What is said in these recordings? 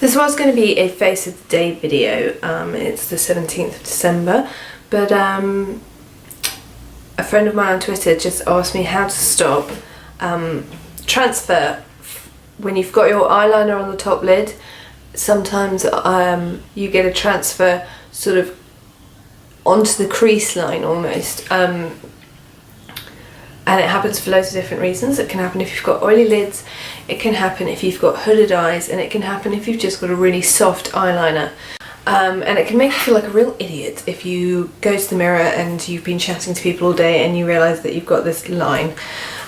This was going to be a face of the day video. It's the 17th of December, but a friend of mine on Twitter just asked me how to stop transfer when you've got your eyeliner on the top lid. Sometimes you get a transfer sort of onto the crease line almost, and it happens for loads of different reasons. It can happen if you've got oily lids, it can happen if you've got hooded eyes, and it can happen if you've just got a really soft eyeliner. And it can make you feel like a real idiot if you go to the mirror and you've been chatting to people all day and you realise that you've got this line.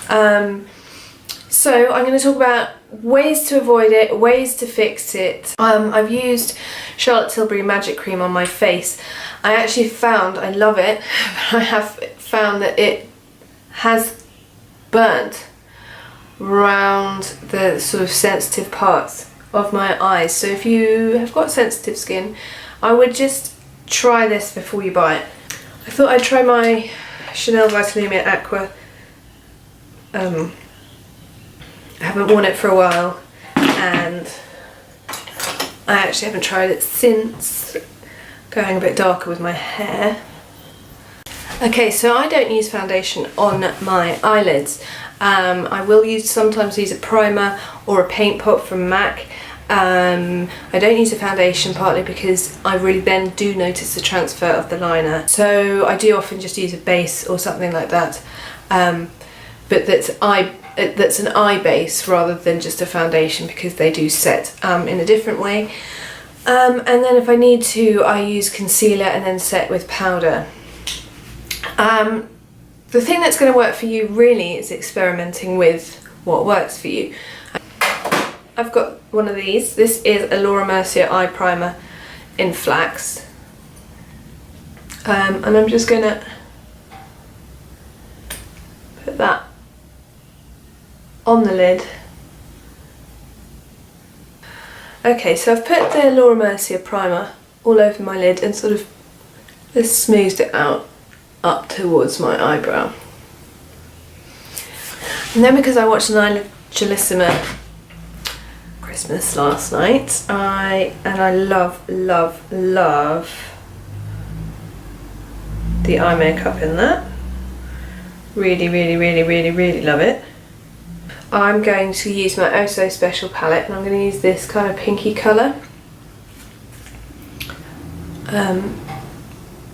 So I'm going to talk about ways to avoid it, ways to fix it. I've used Charlotte Tilbury Magic Cream on my face. I actually found, I love it, but I have found that it has burnt around the sort of sensitive parts of my eyes. So if you have got sensitive skin, I would just try this before you buy it. I thought I'd try my Chanel Vitalumia Aqua. I haven't worn it for a while, and I actually haven't tried it since. Going a bit darker with my hair. Okay, so I don't use foundation on my eyelids. I will sometimes use a primer or a paint pot from MAC. I don't use a foundation partly because I really then do notice the transfer of the liner. So I do often just use a base or something like that. But that's an eye base rather than just a foundation, because they do set in a different way. And then if I need to, I use concealer and then set with powder. The thing that's going to work for you really is experimenting with what works for you. I've got one of these. This is a Laura Mercier eye primer in flax. And I'm just going to put that on the lid. Okay, so I've put the Laura Mercier primer all over my lid and sort of just smoothed it out up towards my eyebrow. And then, because I watched an Eyelidssima Christmas last night, I love the eye makeup in that. Really love it. I'm going to use my Oh So Special palette, and I'm going to use this kind of pinky colour.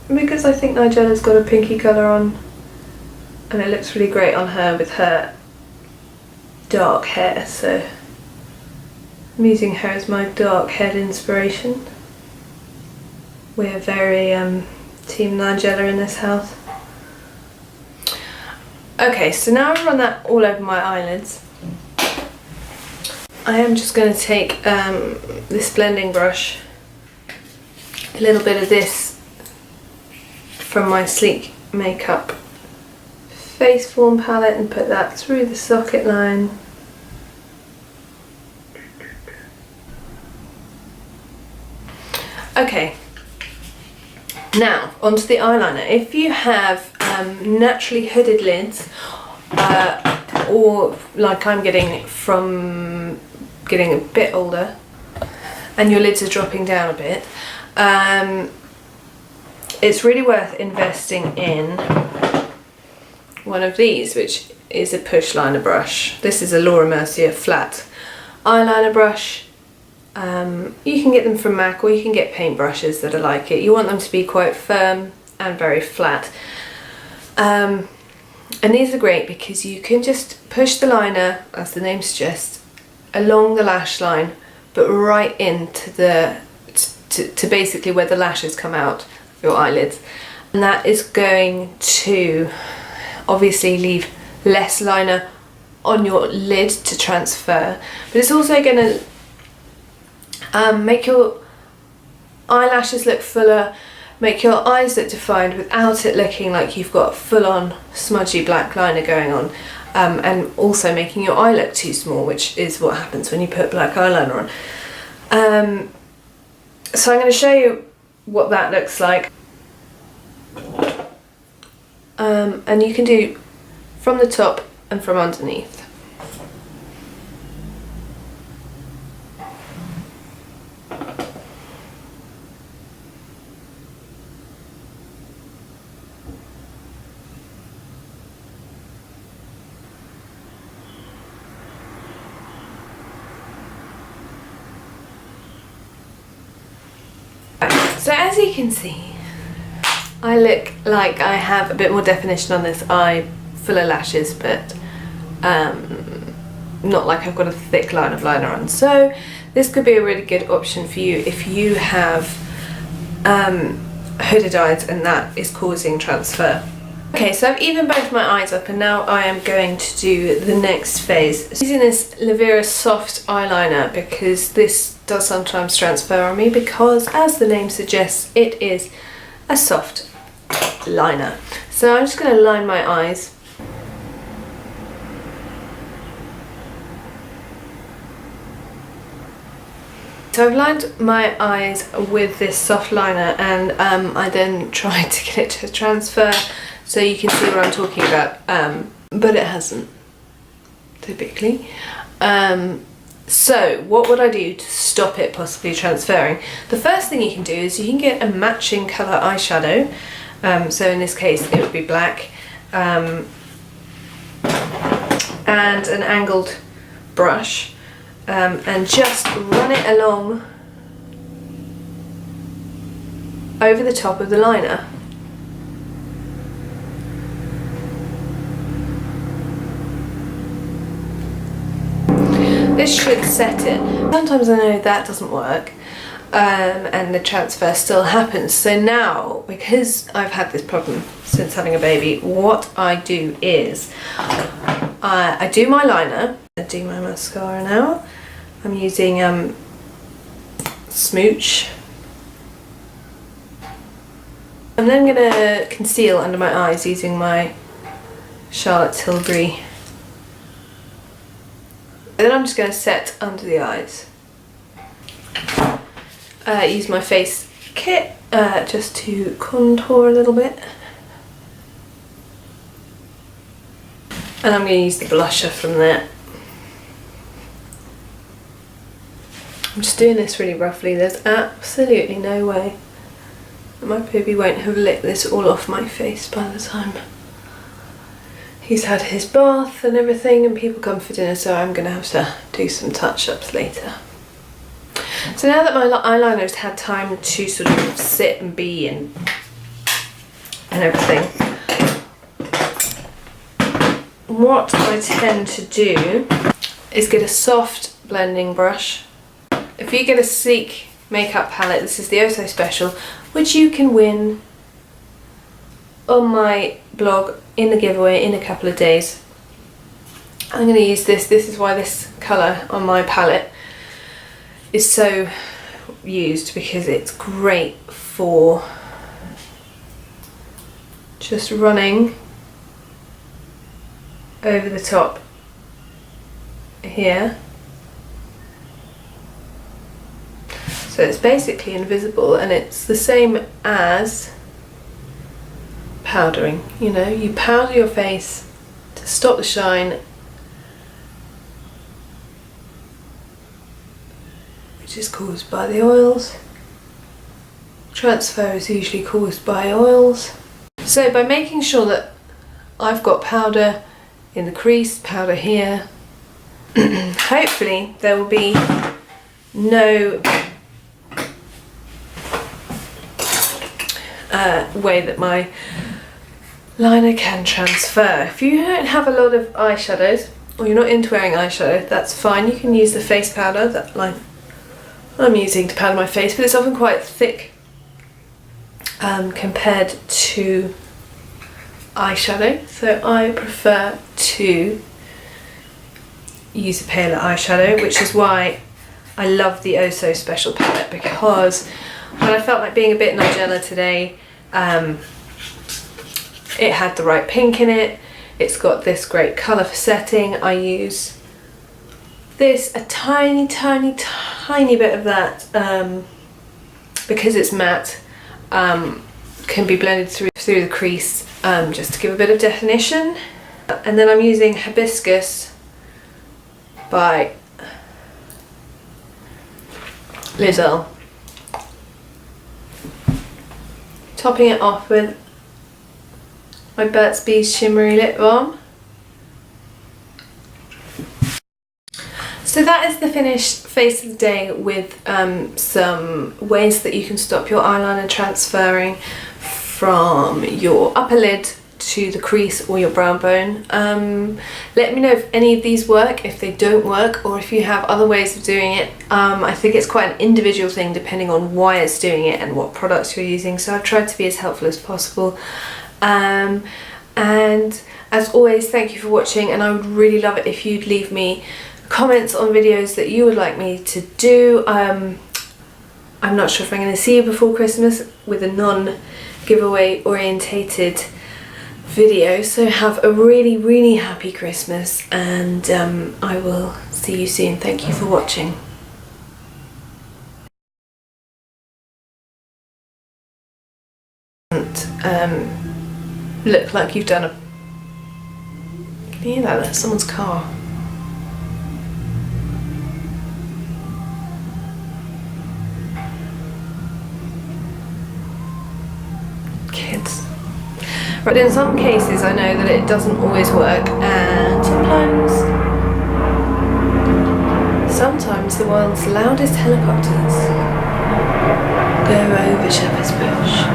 Because I think Nigella's got a pinky colour on, and it looks really great on her with her dark hair, so I'm using her as my dark haired inspiration. We're very Team Nigella in this house. Okay, so now I've run that all over my eyelids. I am just going to take this blending brush, a little bit of this from my Sleek Makeup Face Form palette, and put that through the socket line. Okay, now onto the eyeliner. If you have naturally hooded lids, or like I'm getting from getting a bit older and your lids are dropping down a bit, it's really worth investing in one of these, which is a push liner brush. This is a Laura Mercier flat eyeliner brush. You can get them from MAC, or you can get paint brushes that are like it. You want them to be quite firm and very flat. And these are great because you can just push the liner, as the name suggests, along the lash line, but right into to basically where the lashes come out of your eyelids. And that is going to obviously leave less liner on your lid to transfer, but it's also going to make your eyelashes look fuller, make your eyes look defined without it looking like you've got full-on smudgy black liner going on, and also making your eye look too small, which is what happens when you put black eyeliner on. So I'm going to show you what that looks like, and you can do from the top and from underneath. So as you can see, I look like I have a bit more definition on this eye, full of lashes, but not like I've got a thick line of liner on. So this could be a really good option for you if you have hooded eyes and that is causing transfer. Okay, so I've evened both my eyes up and now I am going to do the next phase. I'm using this Lavera soft eyeliner because this does sometimes transfer on me because, as the name suggests, it is a soft liner. So I'm just going to line my eyes. So I've lined my eyes with this soft liner and I then tried to get it to transfer so you can see what I'm talking about, but it hasn't, typically. So what would I do to stop it possibly transferring? The first thing you can do is you can get a matching colour eyeshadow. So in this case it would be black, and an angled brush, and just run it along over the top of the liner. This should set it. Sometimes I know that doesn't work, and the transfer still happens. So now, because I've had this problem since having a baby, what I do is I do my liner, I do my mascara now. I'm using Smooch. I'm then going to conceal under my eyes using my Charlotte Tilbury. And then I'm just going to set under the eyes. Use my face kit just to contour a little bit. And I'm going to use the blusher from there. I'm just doing this really roughly. There's absolutely no way that my baby won't have licked this all off my face by the time he's had his bath and everything and people come for dinner, so I'm going to have to do some touch-ups later. So now that my eyeliner's had time to sort of sit and be and everything, what I tend to do is get a soft blending brush. If you get a sleek makeup palette, this is the Oh So Special, which you can win on my blog in the giveaway in a couple of days. I'm going to use this. This is why this colour on my palette is so used, because it's great for just running over the top here. So it's basically invisible, and it's the same as powdering. You know, you powder your face to stop the shine, which is caused by the oils. Transfer is usually caused by oils. So by making sure that I've got powder in the crease, powder here, hopefully there will be no way that my liner can transfer. If you don't have a lot of eyeshadows, or you're not into wearing eyeshadow, that's fine. You can use the face powder that I'm using to powder my face, but it's often quite thick compared to eyeshadow, so I prefer to use a paler eyeshadow, which is why I love the Oh So Special palette, because when I felt like being a bit Nigella today, it had the right pink in it. It's got this great colour for setting. I use this, a tiny bit of that, because it's matte, can be blended through the crease, just to give a bit of definition. And then I'm using Hibiscus by Lizel, topping it off with my Burt's Bees Shimmery Lip Balm. So that is the finished face of the day with some ways that you can stop your eyeliner transferring from your upper lid to the crease or your brow bone. Let me know if any of these work, if they don't work, or if you have other ways of doing it. I think it's quite an individual thing depending on why it's doing it and what products you're using, so I've tried to be as helpful as possible. And as always, thank you for watching, and I would really love it if you'd leave me comments on videos that you would like me to do. I'm not sure if I'm going to see you before Christmas with a non-giveaway orientated video, so have a really happy Christmas, and I will see you soon. Thank you for watching. Look like you've done a... Can you hear that? That's someone's car. Kids. But in some cases I know that it doesn't always work, and sometimes the world's loudest helicopters go over Shepherd's Bush.